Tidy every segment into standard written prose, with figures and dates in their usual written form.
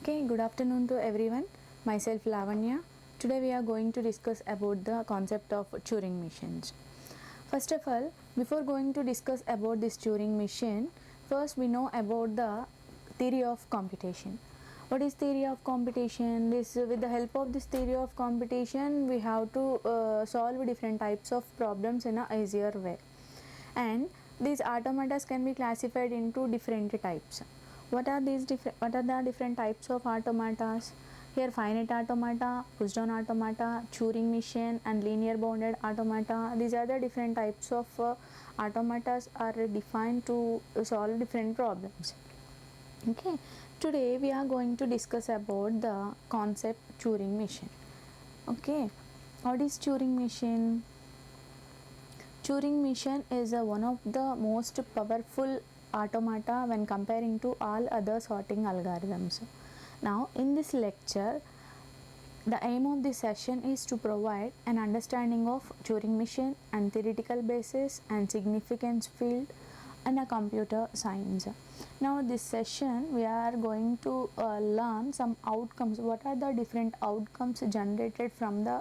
Okay, good afternoon to everyone. Myself Lavanya. Today we are going to discuss about the concept of Turing machines. First of all, before going to discuss about this Turing machine, first we know about the theory of computation. What is theory of computation? This with the help of this theory of computation, we have to solve different types of problems in a easier way. And these automatas can be classified into different types. What are the different types of automatas? Here finite automata, push down automata, Turing machine and linear bounded automata. These are the different types of automatas are defined to solve different problems. Okay, today we are going to discuss about the concept Turing machine. Okay, what is Turing machine? Turing machine is one of the most powerful automata when comparing to all other sorting algorithms. Now, in this lecture, the aim of this session is to provide an understanding of Turing machine and theoretical basis and significance field and a computer science. Now, this session we are going to learn some outcomes. What are the different outcomes generated from the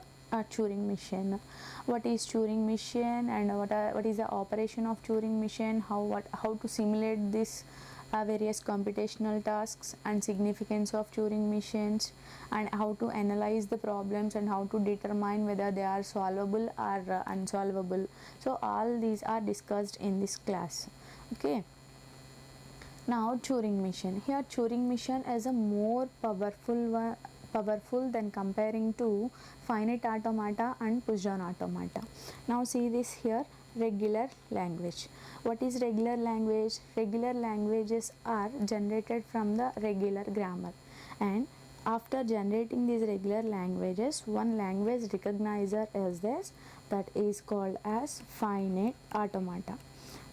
Turing machine? What is Turing machine and what is the operation of Turing machine? How to simulate this various computational tasks and significance of Turing machines, and how to analyze the problems and how to determine whether they are solvable or unsolvable. So all these are discussed in this class. Okay, now Turing machine. Here Turing machine is a more powerful than comparing to finite automata and push down automata. Now see this here, regular language. What is regular language? Regular languages are generated from the regular grammar, and after generating these regular languages, one language recognizer is this, that is called as finite automata.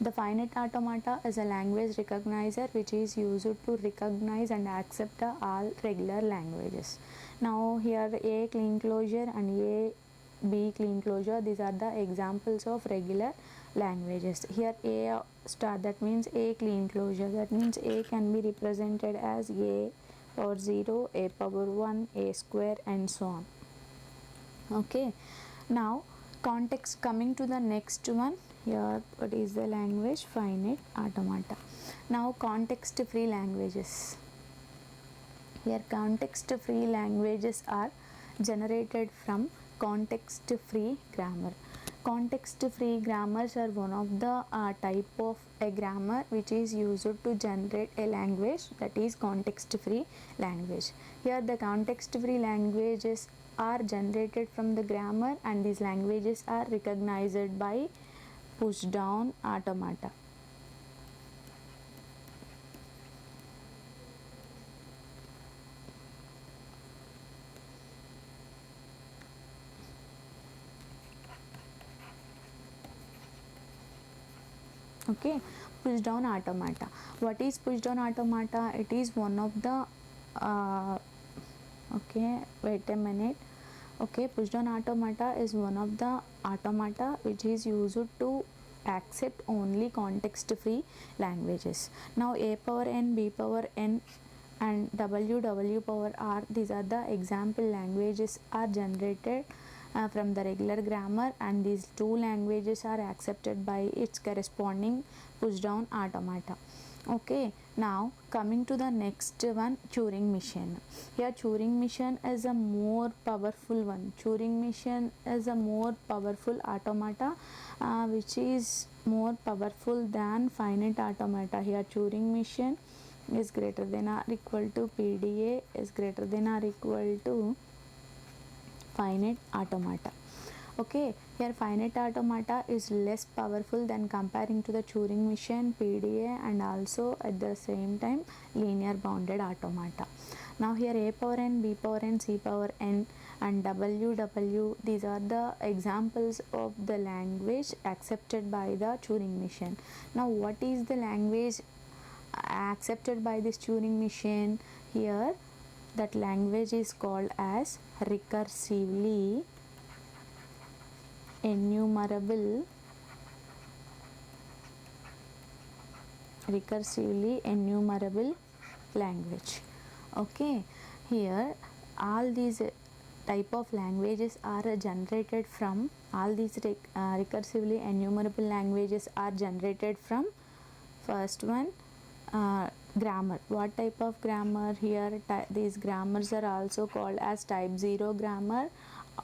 The finite automata is a language recognizer which is used to recognize and accept all regular languages. Now here A clean closure and A B clean closure, these are the examples of regular languages. Here A star, that means A clean closure, that means A can be represented as A power 0, A power 1, A square and so on. Okay, now context, coming to the next one. Here what is the language? Finite automata. Now context free languages. Here context free languages are generated from context free grammar. Context free grammars are one of the type of a grammar which is used to generate a language, that is context free language. Here the context free languages are generated from the grammar, and these languages are recognized by push down automata. Okay, push down automata. What is push down automata? It is one of the okay, wait a minute. Okay, push down automata is one of the automata which is used to accept only context free languages. Now A power n, B power n and W power r, these are the example languages are generated from the regular grammar, and these two languages are accepted by its corresponding push down automata. Okay, now coming to the next one, Turing machine. Here Turing machine is a more powerful one. Turing machine is a more powerful automata which is more powerful than finite automata. Here Turing machine is greater than or equal to PDA is greater than or equal to finite automata. Okay, here finite automata is less powerful than comparing to the Turing machine, PDA, and also at the same time linear bounded automata. Now here A power n, B power n, C power n and W, these are the examples of the language accepted by the Turing machine. Now what is the language accepted by this Turing machine? Here that language is called as recursively enumerable language. Okay, here all these type of languages are generated from, all these recursively enumerable languages are generated from, first one, grammar. What type of grammar? Here these grammars are also called as type 0 grammar,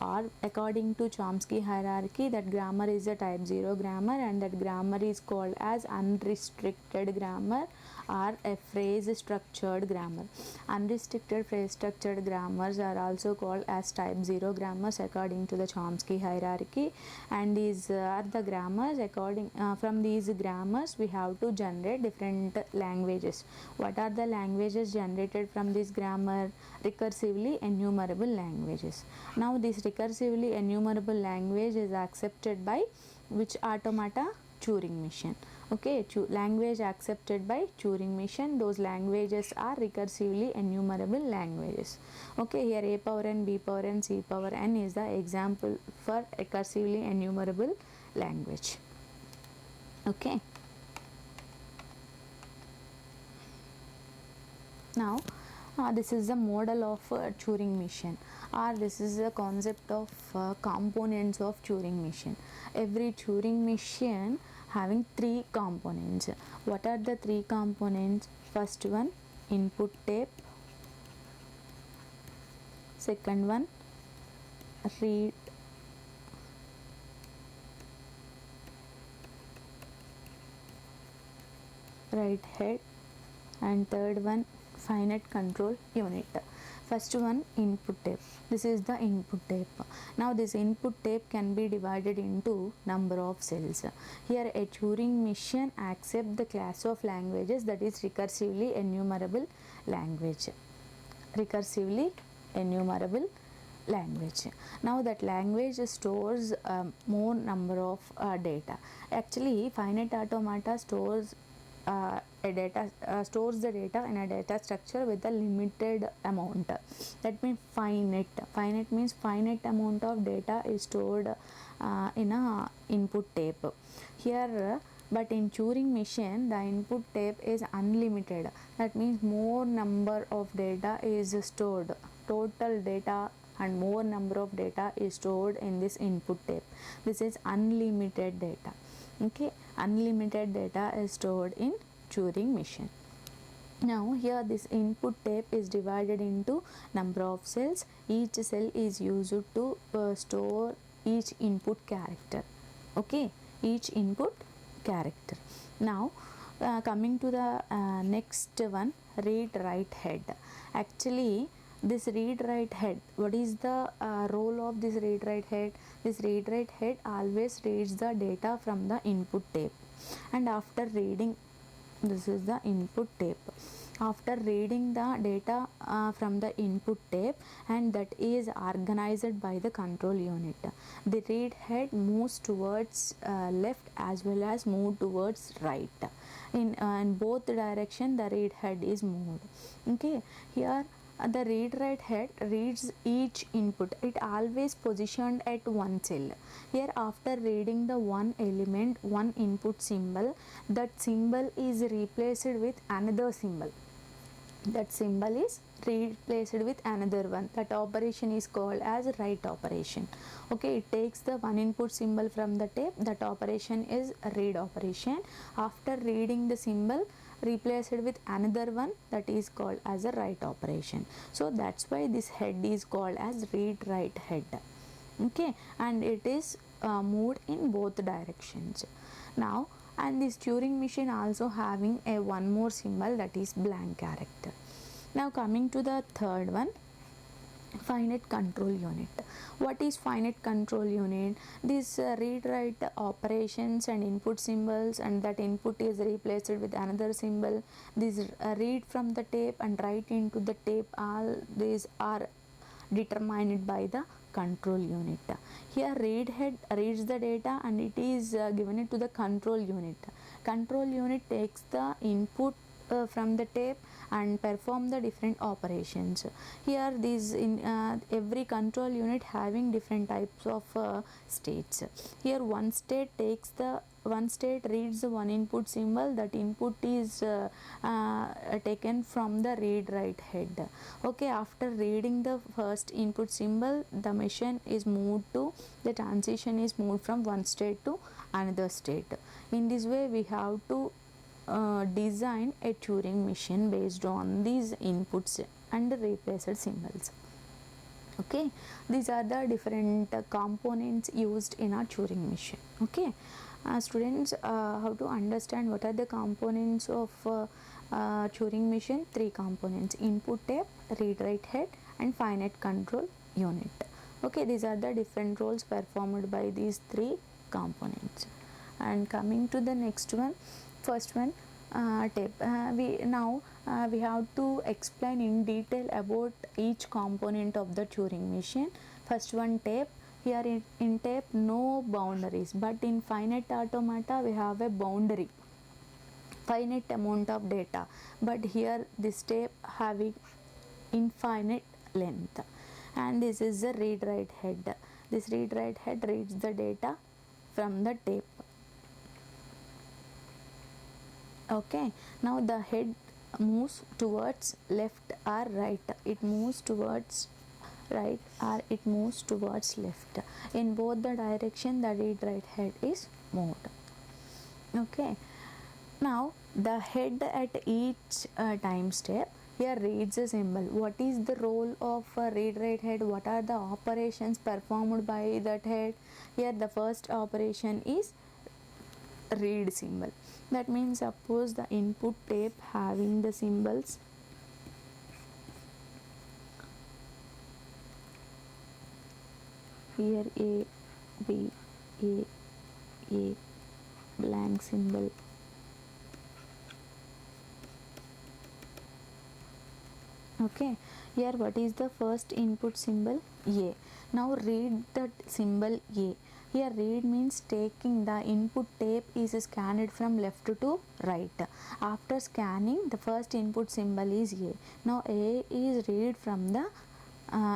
or according to Chomsky hierarchy, that grammar is a type 0 grammar, and that grammar is called as unrestricted grammar or a phrase structured grammar. Unrestricted phrase structured grammars are also called as type 0 grammars according to the Chomsky hierarchy, and these are the grammars. According from these grammars we have to generate different languages. What are the languages generated from this grammar? Recursively enumerable languages. Now this recursively enumerable language is accepted by which automata? Turing machine. Okay, language accepted by Turing machine, those languages are recursively enumerable languages. Okay, here a power n, b power n, c power n is the example for recursively enumerable language. Okay, now this is the model of Turing machine, or this is the concept of components of Turing machine. Every Turing machine having 3 components. What are the 3 components? First one, input tape. Second one, read write head, and third one, finite control unit. First one, input tape. This is the input tape. Now this input tape can be divided into number of cells. Here a Turing machine accepts the class of languages that is recursively enumerable language. Recursively enumerable language. Now that language stores more number of data. Actually finite automata stores stores the data in a data structure with a limited amount. That means finite. Finite means finite amount of data is stored in a input tape. Here but in Turing machine the input tape is unlimited. That means more number of data is stored. Total data and more number of data is stored in this input tape. This is unlimited data. Okay, unlimited data is stored in Turing machine. Now here this input tape is divided into number of cells. Each cell is used to store each input character. Okay, each input character. Now coming to the next one, read write head. Actually this read write head, what is the role of this read write head? This read write head always reads the data from the input tape, and after reading, this is the input tape, after reading the data from the input tape, and that is organized by the control unit, the read head moves towards left as well as move towards right. In both direction the read head is moved. Okay, here the read write head reads each input. It always positioned at one cell. Here after reading the one element, one input symbol, that symbol is replaced with another symbol. That symbol is replaced with another one. That operation is called as write operation. Okay, it takes the one input symbol from the tape. That operation is read operation. After reading the symbol, replace it with another one, that is called as a write operation. So that's why this head is called as read write head. Okay, and it is moved in both directions. Now, and this Turing machine also having a one more symbol, that is blank character. Now coming to the third one, finite control unit. What is finite control unit? This read write operations and input symbols, and that input is replaced with another symbol. This read from the tape and write into the tape, all these are determined by the control unit. Here read head reads the data and it is given it to the control unit. Control unit takes the input from the tape and perform the different operations. Here these in every control unit having different types of states. Here one state reads the one input symbol. That input is taken from the read write head. Okay, after reading the first input symbol, the machine is moved to the transition is moved from one state to another state. In this way we have to design a Turing machine based on these inputs and replaced symbols. Okay, these are the different components used in a Turing machine. Okay, students, how to understand what are the components of Turing machine? Three components: input tape, read write head, and finite control unit. Okay, these are the different roles performed by these three components. And coming to the next one, first one, tape. We have to explain in detail about each component of the Turing machine. First one, tape. Here in tape no boundaries, but in finite automata we have a boundary, finite amount of data, but here this tape having infinite length. And this is the read write head. This read write head reads the data from the tape. Okay, now the head moves towards left or right. It moves towards right or it moves towards left. In both the direction the read write head is moved. Okay, now the head at each time step here reads a symbol. What is the role of a read write head? What are the operations performed by that head? Here the first operation is read symbol. That means suppose the input tape having the symbols here A, B, A, blank symbol, okay. Here what is the first input symbol? A. Now read that symbol A. Here read means taking the input tape is scanned from left to right. After scanning the first input symbol is A. Now A is read from the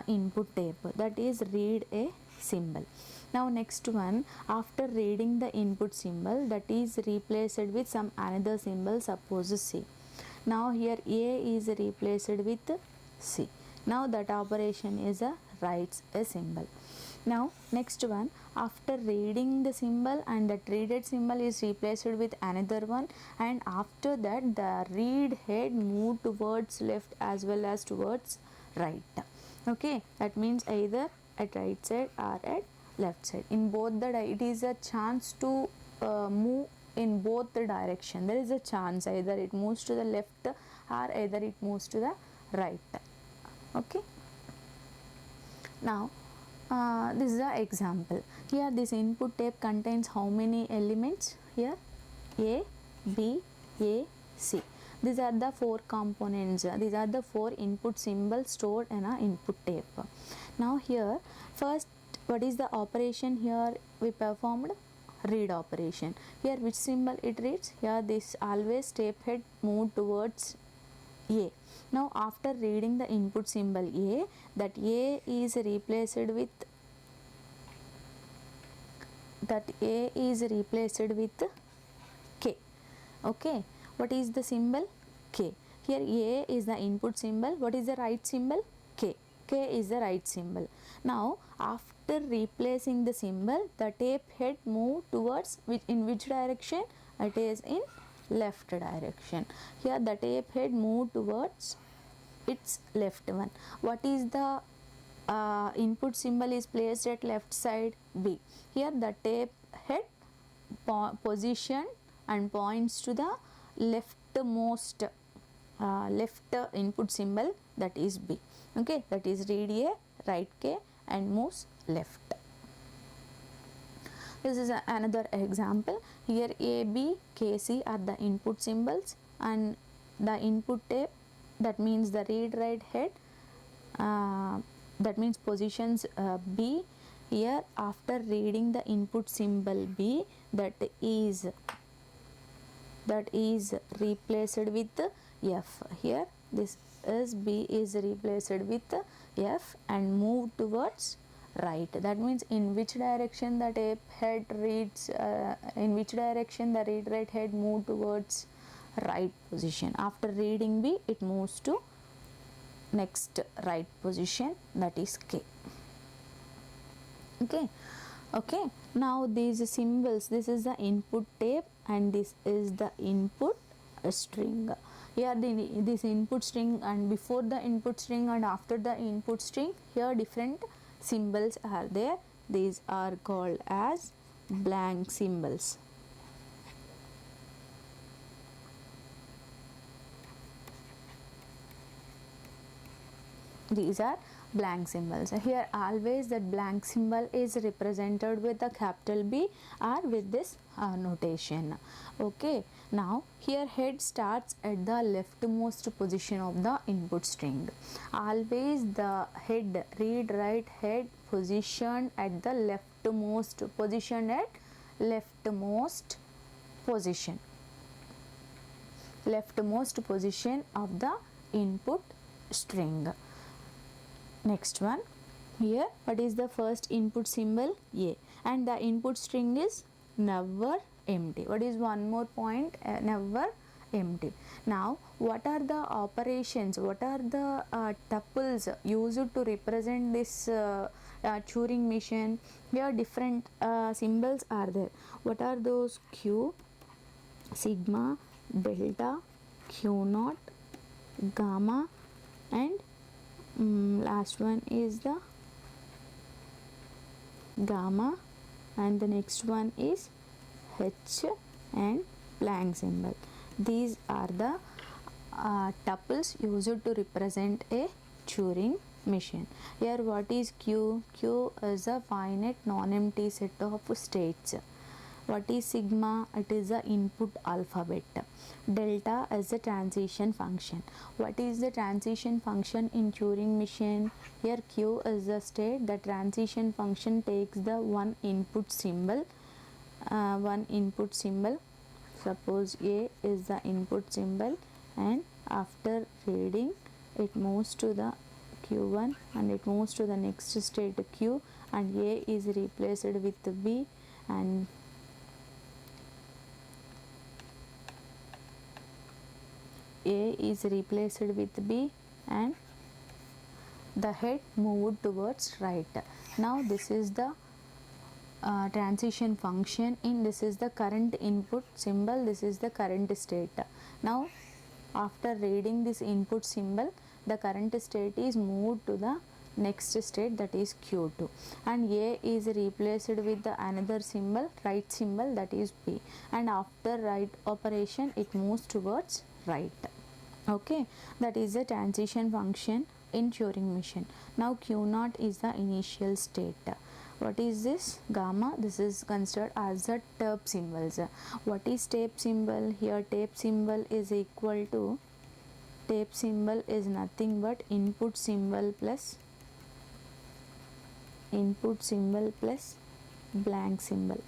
input tape, that is read a symbol. Now next one, after reading the input symbol that is replaced with some another symbol, suppose C. Now here A is replaced with C. Now that operation is a writes a symbol. Now next one, after reading the symbol and that readed symbol is replaced with another one, and after that the read head moved towards left as well as towards right. Okay, that means either at right side or at left side. In both the it is a chance to move in both the direction. There is a chance either it moves to the left or either it moves to the right. Okay, now this is the example. Here this input tape contains how many elements? Here A, B, A, C. These are the four components. These are the four input symbols stored in an input tape. Now here first, what is the operation? Here we performed read operation. Here which symbol it reads? Here this always tape head moved towards A. Now after reading the input symbol A, that A is replaced with K. Okay, what is the symbol? K. Here A is the input symbol. What is the right symbol? K. K is the right symbol. Now after replacing the symbol, the tape head moved towards in which direction? It is in left direction. Here the tape head moved towards its left one. What is the input symbol is placed at left side? B. Here the tape head position and points to the leftmost left input symbol, that is B. Okay, that is read A, write K and moves left. This is another example. Here A, B, K, C are the input symbols, and the input tape, that means the read write head, that means positions B. Here after reading the input symbol B, that is that is replaced with F. Here this is B is replaced with F and move towards right. That means in which direction the tape head reads, in which direction the read write head move towards right position. After reading B, it moves to next right position, that is K. Okay, now these symbols, this is the input tape and this is the input string. Here this input string, and before the input string and after the input string, here different symbols are there. These are called as blank symbols. These are blank symbols. Here always that blank symbol is represented with a capital B or with this notation. Okay, now here head starts at the leftmost position of the input string. Always the head, read write head positioned at the leftmost position, at leftmost position, leftmost position of the input string. Next one, here what is the first input symbol? A, and the input string is never empty. What is one more point? Never empty. Now what are the operations, what are the tuples used to represent this Turing machine? Here different symbols are there. What are those? Q, sigma, delta, Q naught, gamma, and last one is the gamma, and the next one is H and blank symbol. These are the tuples used to represent a Turing machine. Here what is Q? Q is a finite non-empty set of states. What is sigma? It is the input alphabet. Delta is the transition function. What is the transition function in Turing machine? Here Q is the state. The transition function takes the one input symbol. Suppose A is the input symbol, and after reading it moves to the Q1 and it moves to the next state Q, and A is replaced with B, and A is replaced with B, and the head moved towards right. Now this is the transition function in, this is the current input symbol, this is the current state. Now after reading this input symbol, the current state is moved to the next state, that is Q2, and A is replaced with the another symbol, right symbol, that is B, and after right operation it moves towards right. Okay, that is the transition function in Turing machine. Now Q naught is the initial state. What is this? Gamma. This is considered as the tape symbols. What is tape symbol? Here tape symbol is equal to, tape symbol is nothing but input symbol plus blank symbol.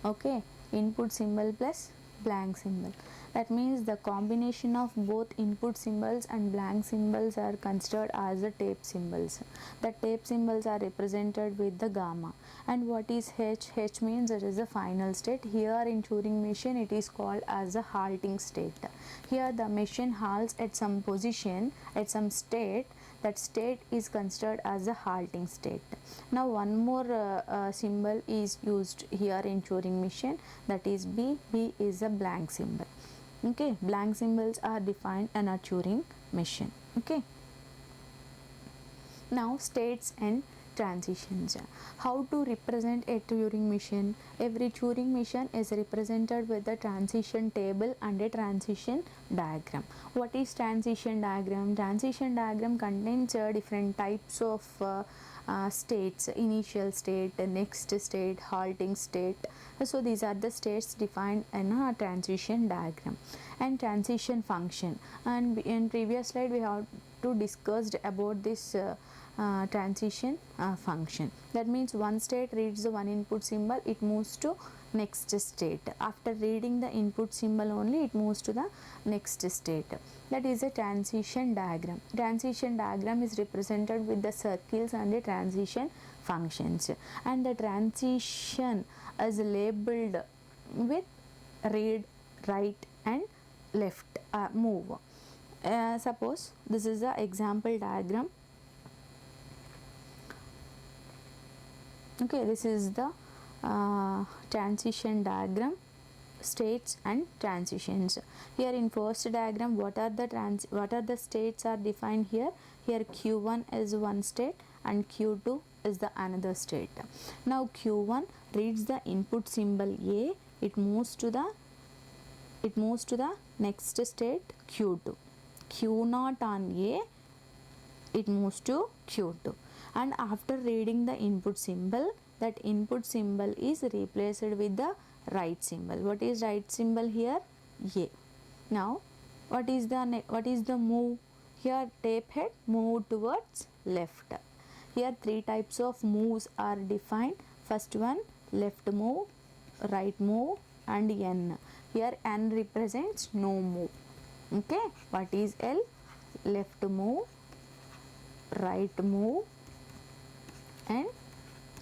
Okay, input symbol plus blank symbol. That means the combination of both input symbols and blank symbols are considered as the tape symbols. The tape symbols are represented with the gamma. And what is H? H means it is the final state. Here in Turing machine it is called as a halting state. Here the machine halts at some position, at some state. That state is considered as a halting state. Now one more symbol is used here in Turing machine, that is B. B is a blank symbol. Okay, blank symbols are defined in a Turing machine. Okay, now states and transitions. How to represent a Turing machine? Every Turing machine is represented with a transition table and a transition diagram. What is transition diagram? Transition diagram contains different types of states: initial state, next state, halting state. So these are the states defined in a transition diagram. And transition function, and in previous slide we have to discussed about this transition function. That means one state reads the one input symbol, it moves to next state. After reading the input symbol only, it moves to the next state. That is a transition diagram. Transition diagram is represented with the circles and the transition functions, and the transition is labeled with read, write and left move. Suppose this is the example diagram. Okay, this is the transition diagram, states and transitions. Here in first diagram, what are the states are defined here. Here Q1 is one state and Q2 is the another state. Now Q1 reads the input symbol A, it moves to the next state Q2. Q0 on A, it moves to Q2, and after reading the input symbol, that input symbol is replaced with the right symbol. What is right symbol here? A. Now what is the move? Here tape head move towards left. Here three types of moves are defined. First one, left move, right move and N. Here N represents no move. Okay, what is L? Left move, right move and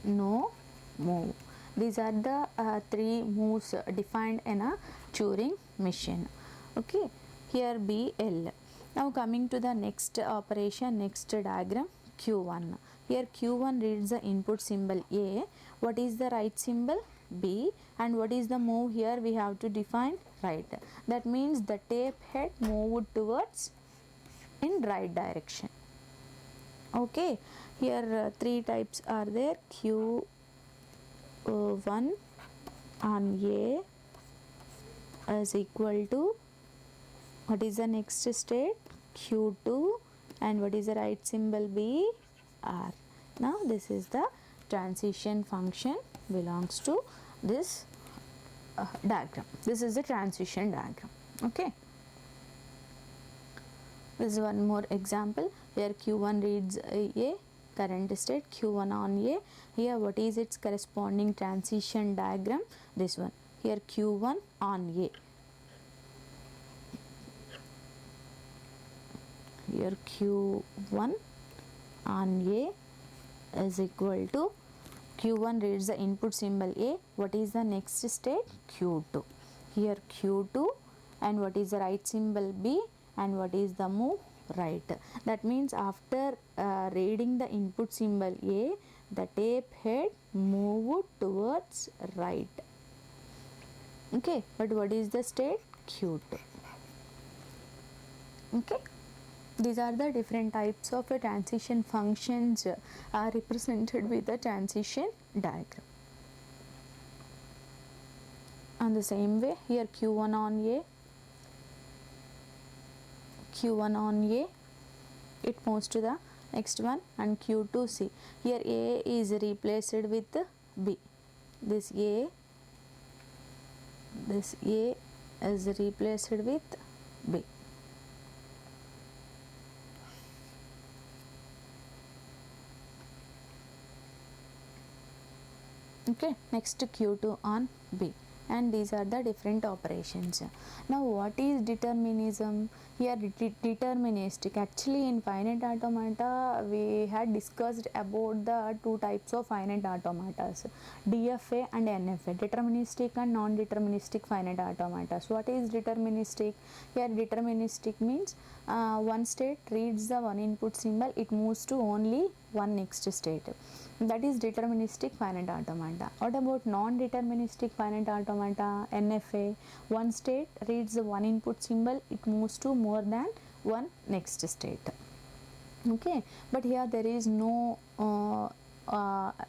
no move. These are the three moves defined in a Turing machine. Okay, here B, L. Now coming to the next operation, next diagram, Q1. Here Q1 reads the input symbol A. What is the right symbol? B. And what is the move here? We have to define right. That means the tape head moved towards in right direction. Okay, here three types are there. Q1 on A is equal to, what is the next state? Q2, and what is the right symbol? B, R. Now this is the transition function belongs to this diagram. This is the transition diagram. Okay, this is one more example. Here Q1 reads A, current state, Q1 on A. Here what is its corresponding transition diagram? This one. Here Q1 on A. Here Q1 on A is equal to, Q1 reads the input symbol A. What is the next state? Q2. Here Q2, and what is the right symbol? B, and what is the move? Right. That means after reading the input symbol A, the tape head moved towards right. Okay, but what is the state? Q2. Okay, these are the different types of transition functions are represented with the transition diagram. And the same way, here Q1 on A, Q1 on A, it moves to the next one, and Q2 C. Here A is replaced with B. This A is replaced with B. Okay, next Q2 on B, and these are the different operations. Now what is determinism? Here deterministic. Actually in finite automata we had discussed about the two types of finite automatas, DFA and NFA, deterministic and non-deterministic finite automatas. What is deterministic? Here deterministic means one state reads the one input symbol, it moves to only one next state. That is deterministic finite automata. What about non-deterministic finite automata? NFA. One state reads the one input symbol, it moves to more than one next state. Okay, but here there is no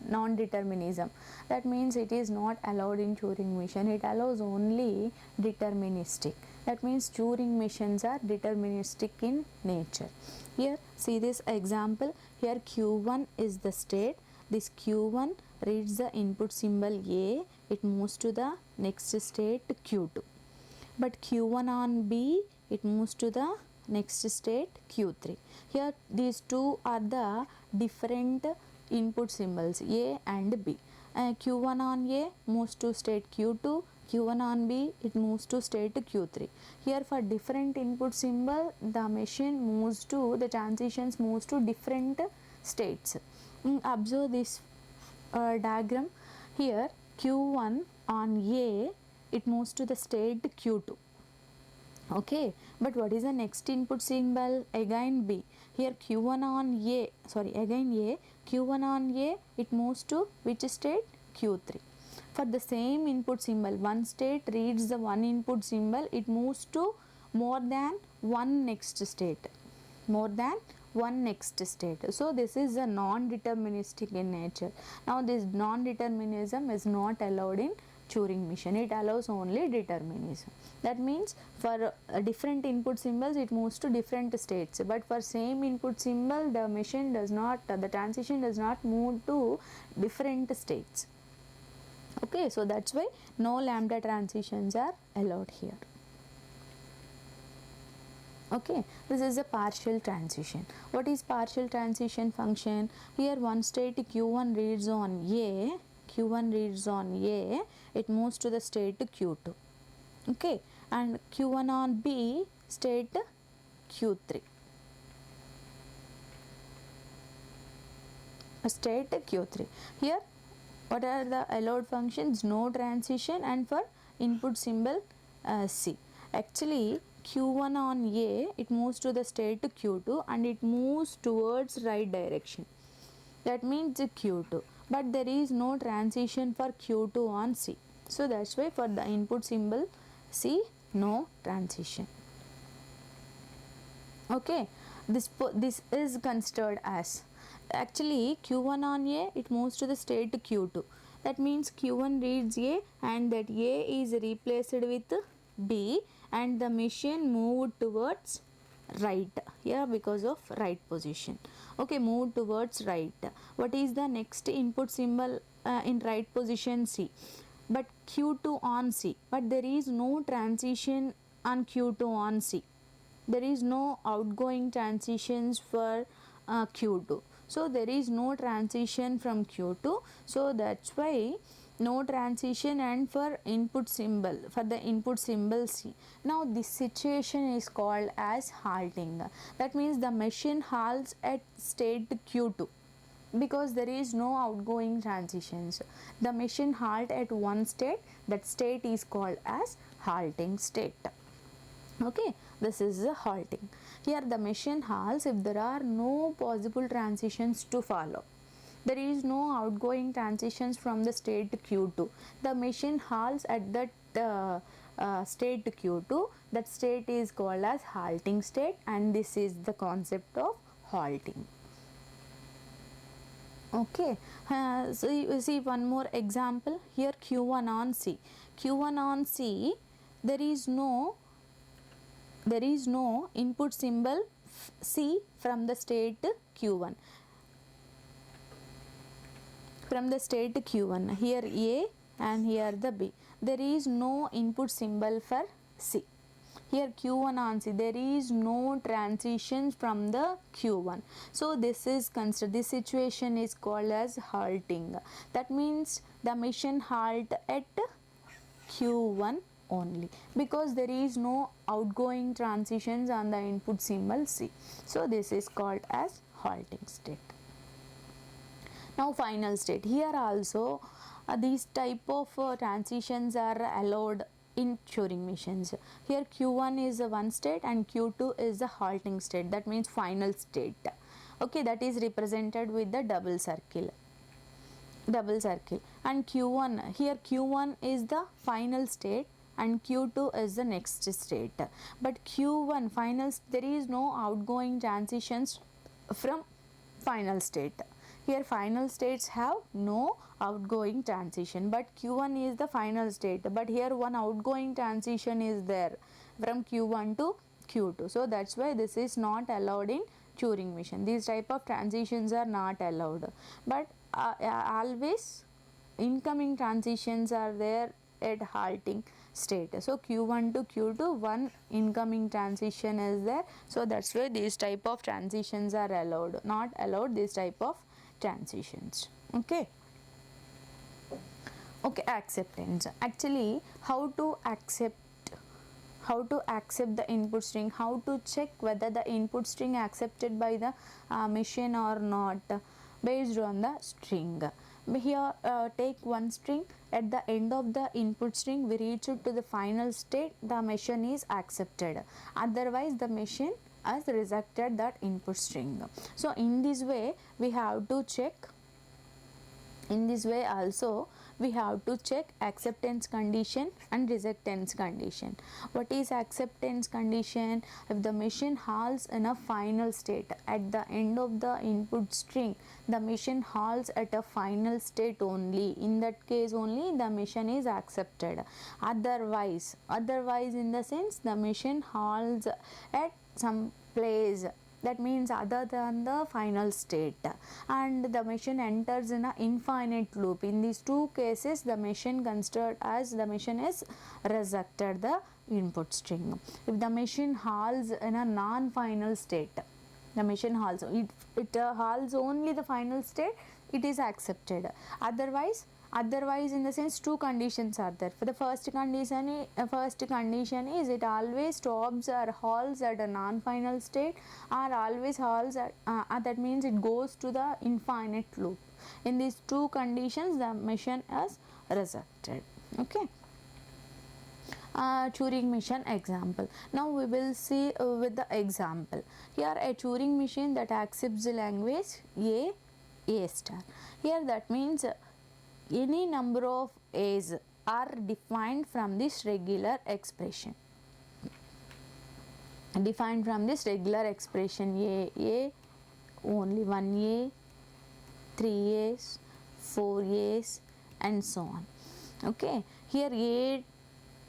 non-determinism. That means it is not allowed in Turing machine. It allows only deterministic. That means Turing machines are deterministic in nature. Here see this example. Here Q1 is the state. This Q1 reads the input symbol A, it moves to the next state Q2. But Q1 on B, it moves to the next state Q3. Here these two are the different input symbols A and B. Q1 on A moves to state Q2, Q1 on B it moves to state Q3. Here for different input symbol the machine moves to, the transitions moves to different states. Observe this diagram. Here Q1 on A it moves to the state Q2. Okay, but what is the next input symbol? Again B. Here Q1 on A, again A, Q1 on A it moves to which state? Q3. For the same input symbol, one state reads the one input symbol, it moves to more than one next state. More than one next state. So this is a non-deterministic in nature. Now this non-determinism is not allowed in Turing machine. It allows only determinism. That means for different input symbols it moves to different states, but for same input symbol the machine does not, the transition does not move to different states. Okay, so that's why no lambda transitions are allowed here. Okay, this is a partial transition. What is partial transition function? Here one state Q1 reads on A, Q1 reads on A, it moves to the state Q2. Okay, and Q1 on B, state Q3. State Q3. Here what are the allowed functions? No transition and for input symbol C. Actually Q1 on A it moves to the state Q2 and it moves towards right direction. That means Q2, but there is no transition for Q2 on C. So that's why for the input symbol C no transition. Okay, this is considered as, actually Q1 on A it moves to the state Q2. That means Q1 reads A and that A is replaced with B and the machine moved towards right here because of right position. Okay, move towards right. What is the next input symbol in right position? C, but Q2 on C, but there is no transition on Q2 on C. There is no outgoing transitions for Q2, so there is no transition from Q2, so that's why no transition and for input symbol, for the input symbol C. Now this situation is called as halting. That means the machine halts at state Q2 because there is no outgoing transitions. The machine halt at one state, that state is called as halting state. Okay, this is a halting. Here the machine halts if there are no possible transitions to follow. There is no outgoing transitions from the state Q2. The machine halts at that state Q2. That state is called as halting state, and this is the concept of halting. Okay, so you see one more example here. Q1 on C. Q1 on C, there is no input symbol C from the state Q1. From the state Q1, here A and here the B, there is no input symbol for C. Here Q1 on C, there is no transitions from the Q1. So this is considered, this situation is called as halting. That means the machine halt at Q1 only because there is no outgoing transitions on the input symbol C. So this is called as halting state. Now final state. Here also these type of transitions are allowed in Turing machines. Here Q1 is one state and Q2 is the halting state. That means final state. Okay, that is represented with the double circle. And Q1, here Q1 is the final state and Q2 is the next state. But Q1 final, there is no outgoing transitions from final state. Here final states have no outgoing transition, but Q1 is the final state, but here one outgoing transition is there from Q1 to Q2. So that's why this is not allowed in Turing machine. These type of transitions are not allowed, but always incoming transitions are there at halting state. So Q1 to Q2, one incoming transition is there, so that's why these type of transitions are allowed. Not allowed this type of transitions. Okay. Okay, acceptance. Actually, how to accept the input string, how to check whether the input string accepted by the machine or not, based on the string. Here take one string, at the end of the input string we reach it to the final state, the machine is accepted, otherwise the machine has rejected that input string. So in this way we have to check, in this way also we have to check acceptance condition and rejectance condition. What is acceptance condition? If the machine halts in a final state, at the end of the input string the machine halts at a final state only, in that case only the machine is accepted. Otherwise in the sense the machine halts at some place, that means other than the final state, and the machine enters in an infinite loop. In these two cases the machine considered as the machine is rejected the input string. If the machine halts in a non-final state, the machine halts, it halts only the final state, it is accepted. Otherwise in the sense two conditions are there. For the first condition is it always stops or halts at a non-final state, or always halts at that means it goes to the infinite loop. In these two conditions the machine is rejected. Okay. Turing machine example. Now we will see with the example. Here a Turing machine that accepts the language A star. Here that means any number of A's are defined from this regular expression. Defined from this regular expression A, only 1A, 3A's, 4A's, and so on. Okay. Here A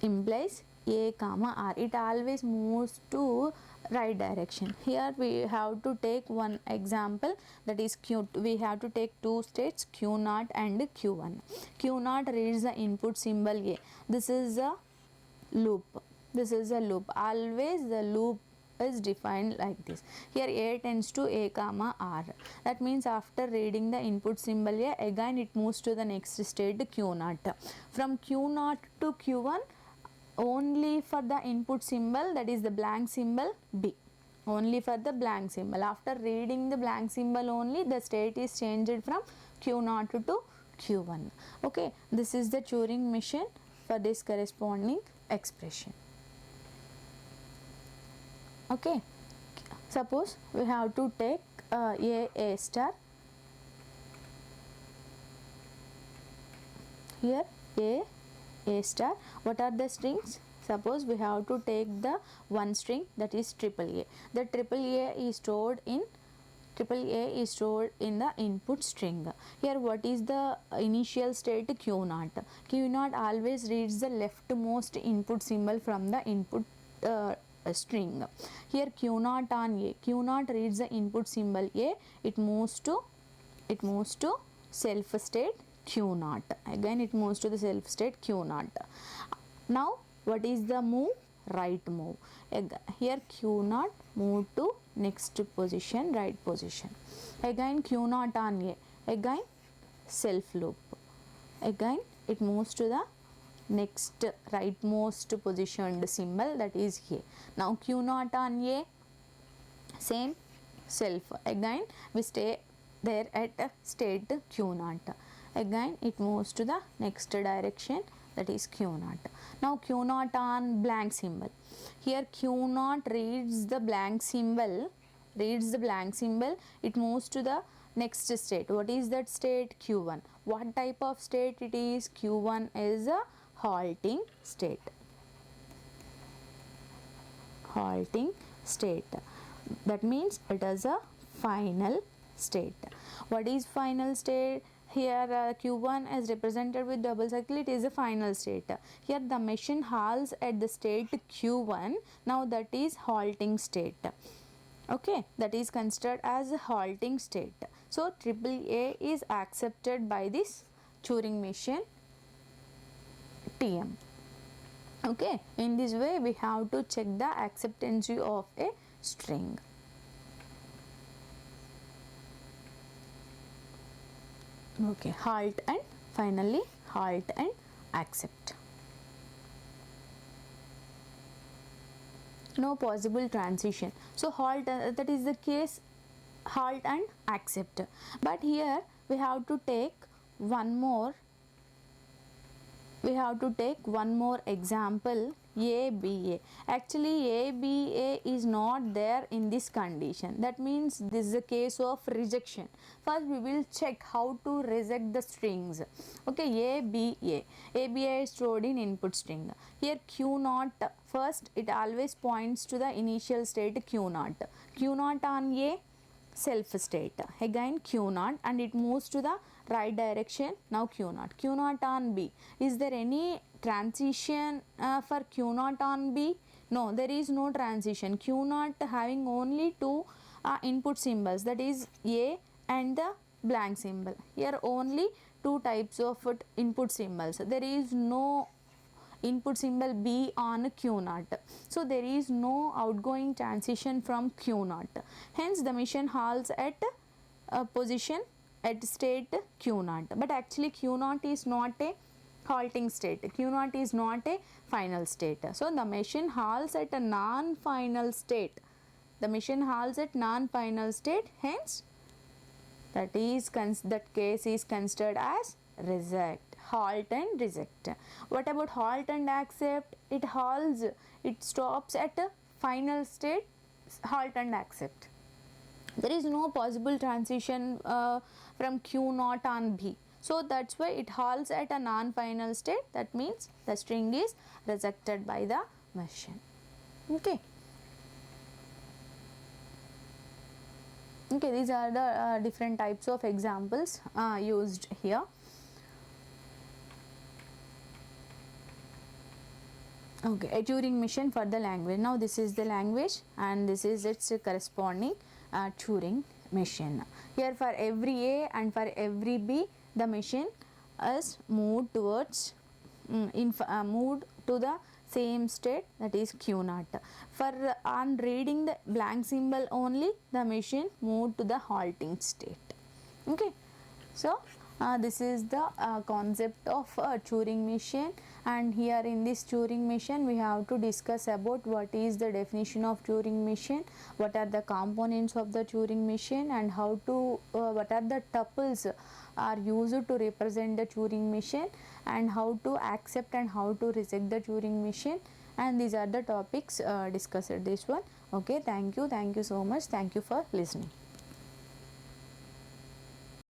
implies A comma R. It always moves to right direction. Here we have to take one example, that is Q. We have to take two states Q0 and Q1. Q0 reads the input symbol A. This is a loop. Always the loop is defined like this. Here A tends to A comma R. That means after reading the input symbol A, again it moves to the next state Q0. From Q0 to Q1, only for the input symbol, that is the blank symbol B, only for the blank symbol. After reading the blank symbol only, the state is changed from Q0 to Q1. Okay, this is the Turing machine for this corresponding expression. Okay, suppose we have to take A star. Here A star. What are the strings? Suppose we have to take the one string, that is AAA. The AAA is stored in the input string. Here what is the initial state? Q0. Q0 always reads the leftmost input symbol from the input string. Here Q0 on A. Q0 reads the input symbol A. It moves to self state Q0. Again it moves to the self state Q0. Now what is the move? Right move. Here Q0 move to next position, right position. Again Q0 on A. Again self loop. Again it moves to the next rightmost positioned symbol, that is A. Now Q0 on A, same self. Again we stay there at state Q0. Again it moves to the next direction, that is Q0. Now Q0 on blank symbol. Here Q0 reads the blank symbol, it moves to the next state. What is that state? Q1. What type of state it is? Q1 is a halting state. That means it is a final state. What is final state? Here Q1 is represented with double circle, it is a final state. Here the machine halts at the state Q1. Now that is halting state. Okay, that is considered as a halting state. So AAA is accepted by this Turing machine TM. Okay, in this way we have to check the acceptance of a string. Okay, halt and finally halt and accept. No possible transition. So halt, that is the case, halt and accept. But here we have to take one more example, ABA. Actually ABA is not there in this condition. That means this is a case of rejection. First we will check how to reject the strings. Okay, ABA is stored in input string. Here Q naught, first it always points to the initial state Q naught. Q naught on A, self state, again Q naught, and it moves to the right direction. Now Q naught on B. Is there any transition for Q naught on B? No, there is no transition. Q naught having only two input symbols, that is A and the blank symbol. Here only two types of input symbols. There is no input symbol B on Q naught. So there is no outgoing transition from Q naught. Hence the machine halts at position at state Q naught. But actually Q naught is not a halting state. Q naught is not a final state. So the machine halts at a non-final state. The machine halts at non-final state. Hence that case is considered as reject. Halt and reject. What about halt and accept? It halts, it stops at a final state, halt and accept. There is no possible transition from Q naught on B. So that's why it halts at a non-final state. That means the string is rejected by the machine. Okay. Okay, these are the different types of examples used here. Okay, a Turing machine for the language. Now this is the language and this is its corresponding Turing machine. Here for every A and for every B, the machine is moved towards moved to the same state, that is Q naught. For on reading the blank symbol only, the machine moved to the halting state. Okay, so this is the concept of Turing machine, and here in this Turing machine we have to discuss about what is the definition of Turing machine, what are the components of the Turing machine, and how to what are the tuples are used to represent the Turing machine, and how to accept and how to reject the Turing machine. And these are the topics discussed this one. Okay, thank you so much, thank you for listening.